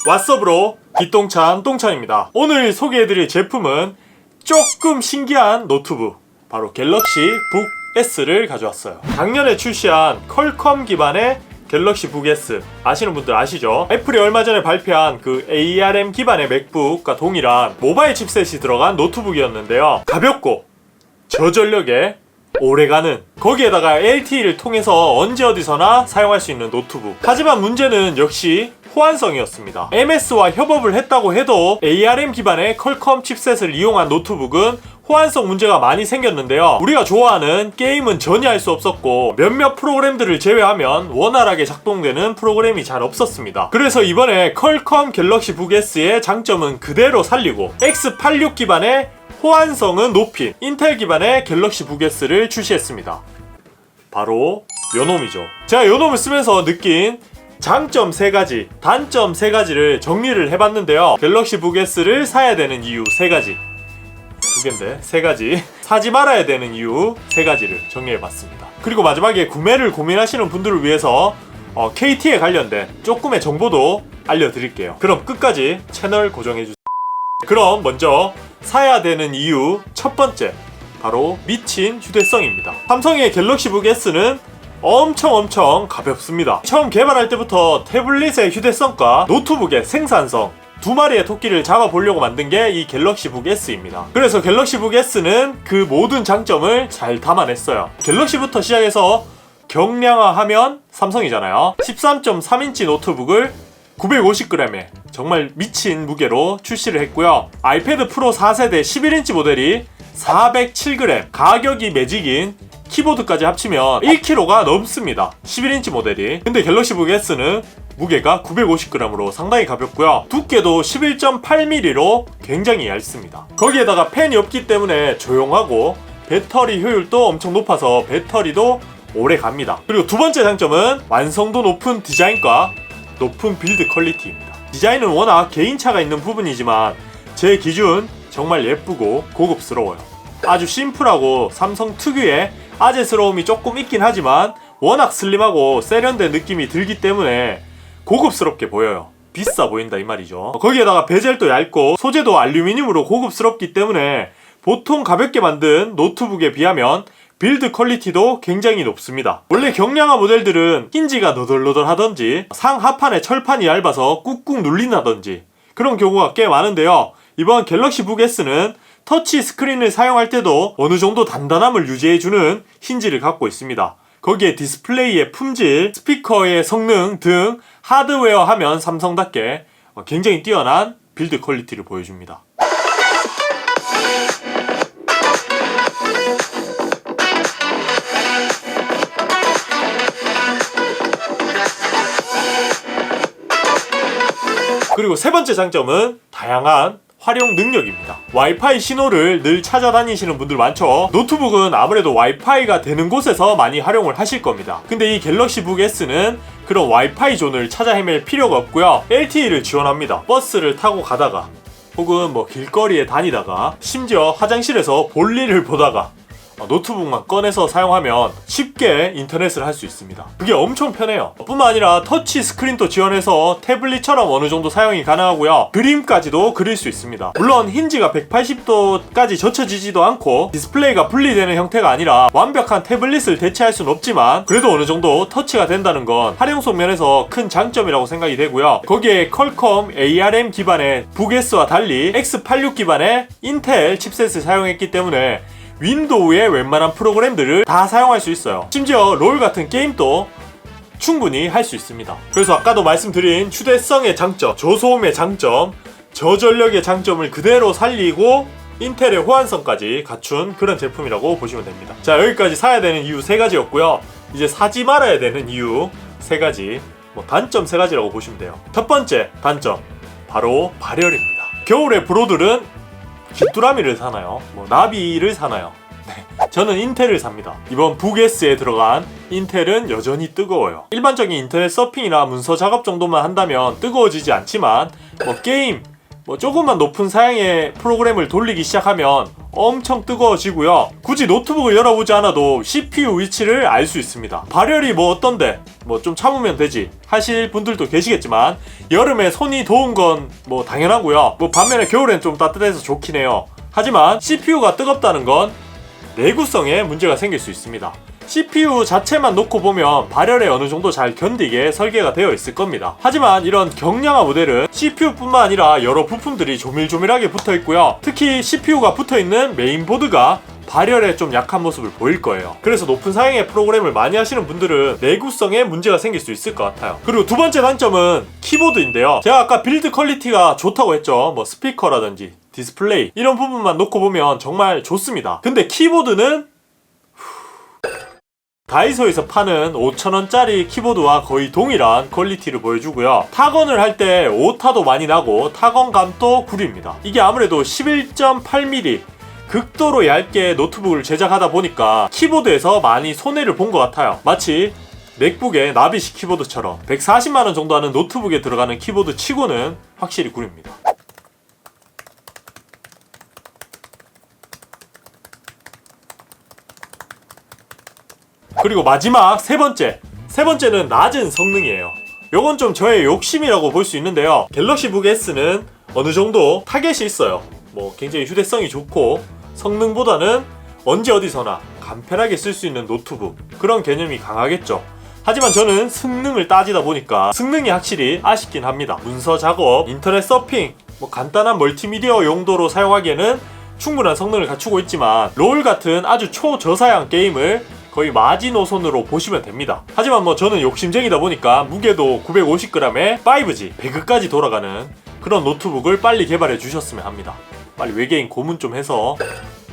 왓썹으로 기똥찬 똥찬입니다. 오늘 소개해드릴 제품은 조금 신기한 노트북, 바로 갤럭시 북 S를 가져왔어요. 작년에 출시한 퀄컴 기반의 갤럭시 북 S, 아시는 분들 아시죠? 애플이 얼마 전에 발표한 그 ARM 기반의 맥북과 동일한 모바일 칩셋이 들어간 노트북이었는데요. 가볍고 저전력에 오래가는, 거기에다가 LTE를 통해서 언제 어디서나 사용할 수 있는 노트북. 하지만 문제는 역시 호환성이었습니다. MS와 협업을 했다고 해도 ARM 기반의 퀄컴 칩셋을 이용한 노트북은 호환성 문제가 많이 생겼는데요. 우리가 좋아하는 게임은 전혀 할 수 없었고 몇몇 프로그램들을 제외하면 원활하게 작동되는 프로그램이 잘 없었습니다. 그래서 이번에 퀄컴 갤럭시 북 S의 장점은 그대로 살리고 X86 기반의 호환성은 높인 인텔 기반의 갤럭시 북 S를 출시했습니다. 바로 요놈이죠. 제가 요놈을 쓰면서 느낀 장점 3가지, 단점 3가지를 정리를 해봤는데요. 갤럭시 북 S를 사야 되는 이유 3가지, 2개인데 3가지, 사지 말아야 되는 이유 3가지를 정리해봤습니다. 그리고 마지막에 구매를 고민하시는 분들을 위해서 KT에 관련된 조금의 정보도 알려드릴게요. 그럼 끝까지 채널 고정해주세요. 그럼 먼저 사야 되는 이유 첫 번째, 바로 미친 휴대성입니다. 삼성의 갤럭시 북 S는 엄청 가볍습니다. 처음 개발할 때부터 태블릿의 휴대성과 노트북의 생산성, 두 마리의 토끼를 잡아보려고 만든 게 이 갤럭시 북 S입니다. 그래서 갤럭시 북 S는 그 모든 장점을 잘 담아냈어요. 갤럭시부터 시작해서 경량화하면 삼성이잖아요. 13.3인치 노트북을 950g에 정말 미친 무게로 출시를 했고요. 아이패드 프로 4세대 11인치 모델이 407g, 가격이 매직인 키보드까지 합치면 1kg가 넘습니다. 11인치 모델이. 근데 갤럭시 북 S는 무게가 950g으로 상당히 가볍고요. 두께도 11.8mm로 굉장히 얇습니다. 거기에다가 팬이 없기 때문에 조용하고 배터리 효율도 엄청 높아서 배터리도 오래 갑니다. 그리고 두 번째 장점은 완성도 높은 디자인과 높은 빌드 퀄리티입니다. 디자인은 워낙 개인차가 있는 부분이지만 제 기준 정말 예쁘고 고급스러워요. 아주 심플하고 삼성 특유의 아재스러움이 조금 있긴 하지만 워낙 슬림하고 세련된 느낌이 들기 때문에 고급스럽게 보여요. 비싸 보인다 이 말이죠. 거기에다가 베젤도 얇고 소재도 알루미늄으로 고급스럽기 때문에 보통 가볍게 만든 노트북에 비하면 빌드 퀄리티도 굉장히 높습니다. 원래 경량화 모델들은 힌지가 너덜너덜하던지 상하판에 철판이 얇아서 꾹꾹 눌린다던지 그런 경우가 꽤 많은데요. 이번 갤럭시 북 S는 터치 스크린을 사용할 때도 어느 정도 단단함을 유지해주는 힌지를 갖고 있습니다. 거기에 디스플레이의 품질, 스피커의 성능 등 하드웨어 하면 삼성답게 굉장히 뛰어난 빌드 퀄리티를 보여줍니다. 그리고 세 번째 장점은 다양한 활용 능력입니다. 와이파이 신호를 늘 찾아다니시는 분들 많죠. 노트북은 아무래도 와이파이가 되는 곳에서 많이 활용을 하실 겁니다. 근데 이 갤럭시 북 S는 그런 와이파이 존을 찾아 헤맬 필요가 없고요. LTE를 지원합니다. 버스를 타고 가다가 혹은 길거리에 다니다가 심지어 화장실에서 볼일을 보다가 노트북만 꺼내서 사용하면 쉽게 인터넷을 할 수 있습니다. 그게 엄청 편해요. 뿐만 아니라 터치 스크린도 지원해서 태블릿처럼 어느 정도 사용이 가능하고요. 그림까지도 그릴 수 있습니다. 물론 힌지가 180도까지 젖혀지지도 않고 디스플레이가 분리되는 형태가 아니라 완벽한 태블릿을 대체할 수는 없지만 그래도 어느 정도 터치가 된다는 건 활용성 면에서 큰 장점이라고 생각이 되고요. 거기에 퀄컴 ARM 기반의 북 S와 달리 X86 기반의 인텔 칩셋을 사용했기 때문에 윈도우의 웬만한 프로그램들을 다 사용할 수 있어요. 심지어 롤 같은 게임도 충분히 할 수 있습니다. 그래서 아까도 말씀드린 휴대성의 장점, 저소음의 장점, 저전력의 장점을 그대로 살리고 인텔의 호환성까지 갖춘 그런 제품이라고 보시면 됩니다. 자, 여기까지 사야 되는 이유 3가지였고요. 이제 사지 말아야 되는 이유 3가지, 단점 3가지라고 보시면 돼요. 첫 번째 단점, 바로 발열입니다. 겨울에 프로들은 귀뚜라미를 사나요? 나비를 사나요? 네, 저는 인텔을 삽니다. 이번 북 S에 들어간 인텔은 여전히 뜨거워요. 일반적인 인터넷 서핑이나 문서 작업 정도만 한다면 뜨거워지지 않지만 게임, 뭐 조금만 높은 사양의 프로그램을 돌리기 시작하면 엄청 뜨거워지고요. 굳이 노트북을 열어보지 않아도 CPU 위치를 알 수 있습니다. 발열이 뭐 어떤데 뭐 좀 참으면 되지 하실 분들도 계시겠지만 여름에 손이 더운 건 뭐 당연하고요. 뭐 반면에 겨울엔 좀 따뜻해서 좋긴 해요. 하지만 CPU가 뜨겁다는 건 내구성에 문제가 생길 수 있습니다. CPU 자체만 놓고 보면 발열에 어느 정도 잘 견디게 설계가 되어 있을 겁니다. 하지만 이런 경량화 모델은 CPU뿐만 아니라 여러 부품들이 조밀조밀하게 붙어 있고요. 특히 CPU가 붙어 있는 메인보드가 발열에 좀 약한 모습을 보일 거예요. 그래서 높은 사양의 프로그램을 많이 하시는 분들은 내구성에 문제가 생길 수 있을 것 같아요. 그리고 두 번째 단점은 키보드인데요. 제가 아까 빌드 퀄리티가 좋다고 했죠. 뭐 스피커라든지 디스플레이 이런 부분만 놓고 보면 정말 좋습니다. 근데 키보드는 다이소에서 파는 5,000원짜리 키보드와 거의 동일한 퀄리티를 보여주고요. 타건을 할 때 오타도 많이 나고 타건감도 구립니다. 이게 아무래도 11.8mm 극도로 얇게 노트북을 제작하다 보니까 키보드에서 많이 손해를 본 것 같아요. 마치 맥북의 나비시 키보드처럼 140만원 정도 하는 노트북에 들어가는 키보드 치고는 확실히 구립니다. 그리고 마지막 세 번째는 낮은 성능이에요. 요건 좀 저의 욕심이라고 볼 수 있는데요. 갤럭시 북 S는 어느 정도 타겟이 있어요. 뭐 굉장히 휴대성이 좋고 성능보다는 언제 어디서나 간편하게 쓸 수 있는 노트북, 그런 개념이 강하겠죠. 하지만 저는 성능을 따지다 보니까 승능이 확실히 아쉽긴 합니다. 문서 작업, 인터넷 서핑, 뭐 간단한 멀티미디어 용도로 사용하기에는 충분한 성능을 갖추고 있지만 롤 같은 아주 초저사양 게임을 거의 마지노선으로 보시면 됩니다. 하지만 뭐 저는 욕심쟁이다 보니까 무게도 950g에 5G, 배그까지 돌아가는 그런 노트북을 빨리 개발해 주셨으면 합니다. 빨리 외계인 고문 좀 해서.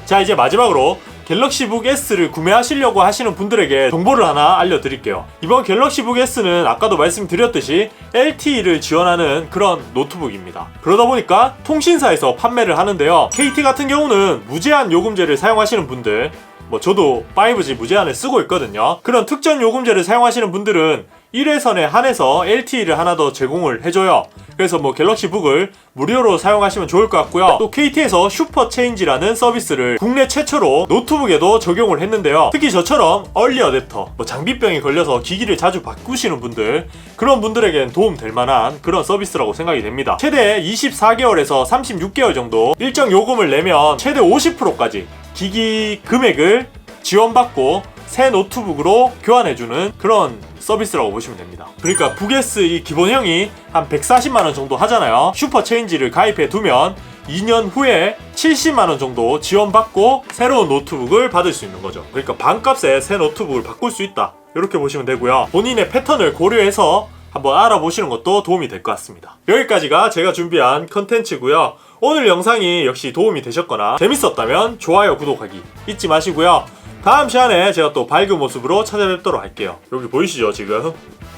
자, 이제 마지막으로 갤럭시 북 S를 구매하시려고 하시는 분들에게 정보를 하나 알려드릴게요. 이번 갤럭시 북 S는 아까도 말씀드렸듯이 LTE를 지원하는 그런 노트북입니다. 그러다 보니까 통신사에서 판매를 하는데요. KT 같은 경우는 무제한 요금제를 사용하시는 분들, 뭐 저도 5G 무제한을 쓰고 있거든요. 그런 특전 요금제를 사용하시는 분들은 1회선에 한해서 LTE를 하나 더 제공을 해줘요. 그래서 뭐 갤럭시 북을 무료로 사용하시면 좋을 것 같고요. 또 KT에서 슈퍼 체인지라는 서비스를 국내 최초로 노트북에도 적용을 했는데요. 특히 저처럼 얼리 어댑터, 뭐 장비병이 걸려서 기기를 자주 바꾸시는 분들, 그런 분들에겐 도움 될 만한 그런 서비스라고 생각이 됩니다. 최대 24개월에서 36개월 정도 일정 요금을 내면 최대 50%까지 기기 금액을 지원받고 새 노트북으로 교환해주는 그런 서비스라고 보시면 됩니다. 그러니까 북 S 이 기본형이 한 140만원 정도 하잖아요. 슈퍼 체인지를 가입해 두면 2년 후에 70만원 정도 지원받고 새로운 노트북을 받을 수 있는 거죠. 그러니까 반값에 새 노트북을 바꿀 수 있다, 이렇게 보시면 되고요. 본인의 패턴을 고려해서 한번 알아보시는 것도 도움이 될 것 같습니다. 여기까지가 제가 준비한 컨텐츠고요. 오늘 영상이 역시 도움이 되셨거나 재밌었다면 좋아요, 구독하기 잊지 마시고요. 다음 시간에 제가 또 밝은 모습으로 찾아뵙도록 할게요. 여기 보이시죠? 지금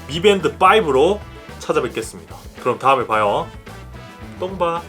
미밴드 5로 찾아뵙겠습니다. 그럼 다음에 봐요. 똥봐.